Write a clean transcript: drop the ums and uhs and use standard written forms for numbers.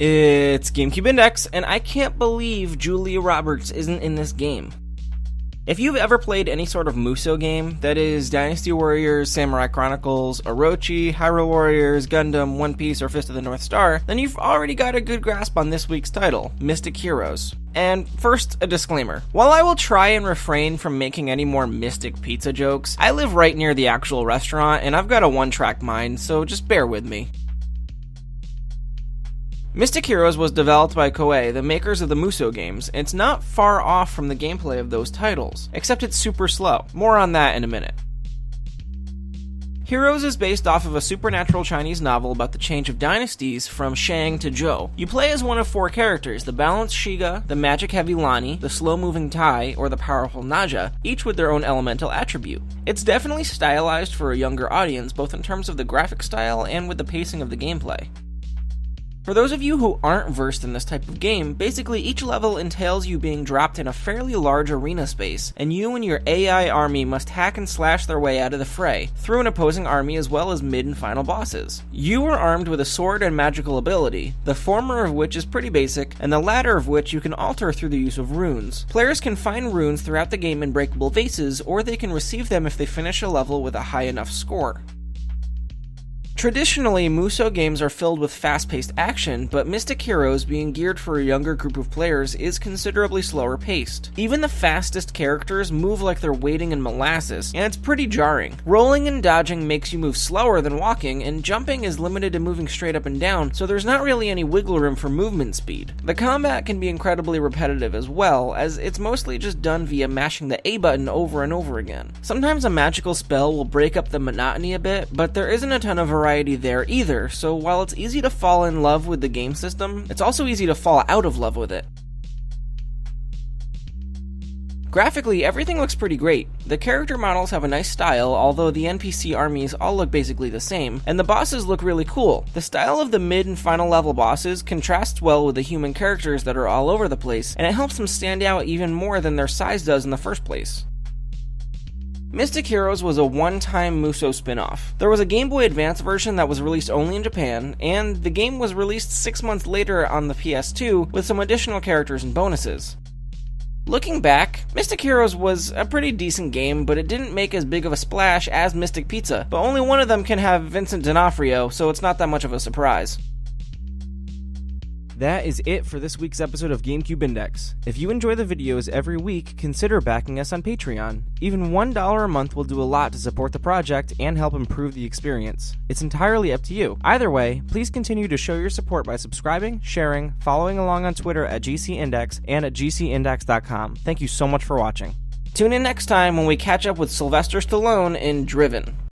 It's GameCube Index, and I can't believe Julia Roberts isn't in this game. If you've ever played any sort of Musou game, that is Dynasty Warriors, Samurai Chronicles, Orochi, Hyrule Warriors, Gundam, One Piece, or Fist of the North Star, then you've already got a good grasp on this week's title, Mystic Heroes. And first, a disclaimer. While I will try and refrain from making any more Mystic Pizza jokes, I live right near the actual restaurant, and I've got a one-track mind, so just bear with me. Mystic Heroes was developed by Koei, the makers of the Musou games, and it's not far off from the gameplay of those titles, except it's super slow. More on that in a minute. Heroes is based off of a supernatural Chinese novel about the change of dynasties from Shang to Zhou. You play as one of four characters, the balanced Shiga, the magic-heavy Lani, the slow-moving Tai, or the powerful Naja, each with their own elemental attribute. It's definitely stylized for a younger audience, both in terms of the graphic style and with the pacing of the gameplay. For those of you who aren't versed in this type of game, basically each level entails you being dropped in a fairly large arena space, and you and your AI army must hack and slash their way out of the fray, through an opposing army as well as mid and final bosses. You are armed with a sword and magical ability, the former of which is pretty basic, and the latter of which you can alter through the use of runes. Players can find runes throughout the game in breakable vases, or they can receive them if they finish a level with a high enough score. Traditionally, Musou games are filled with fast-paced action, but Mystic Heroes, being geared for a younger group of players, is considerably slower paced. Even the fastest characters move like they're wading in molasses, and it's pretty jarring. Rolling and dodging makes you move slower than walking, and jumping is limited to moving straight up and down, so there's not really any wiggle room for movement speed. The combat can be incredibly repetitive as well, as it's mostly just done via mashing the A button over and over again. Sometimes a magical spell will break up the monotony a bit, but there isn't a ton of variety there either, so while it's easy to fall in love with the game system, it's also easy to fall out of love with it. Graphically, everything looks pretty great. The character models have a nice style, although the NPC armies all look basically the same, and the bosses look really cool. The style of the mid and final level bosses contrasts well with the human characters that are all over the place, and it helps them stand out even more than their size does in the first place. Mystic Heroes was a one-time Musou spin-off. There was a Game Boy Advance version that was released only in Japan, and the game was released 6 months later on the PS2 with some additional characters and bonuses. Looking back, Mystic Heroes was a pretty decent game, but it didn't make as big of a splash as Mystic Pizza, but only one of them can have Vincent D'Onofrio, so it's not that much of a surprise. That is it for this week's episode of GameCube Index. If you enjoy the videos every week, consider backing us on Patreon. Even $1 a month will do a lot to support the project and help improve the experience. It's entirely up to you. Either way, please continue to show your support by subscribing, sharing, following along on Twitter at GCNdex and at GCNdex.com. Thank you so much for watching. Tune in next time when we catch up with Sylvester Stallone in Driven.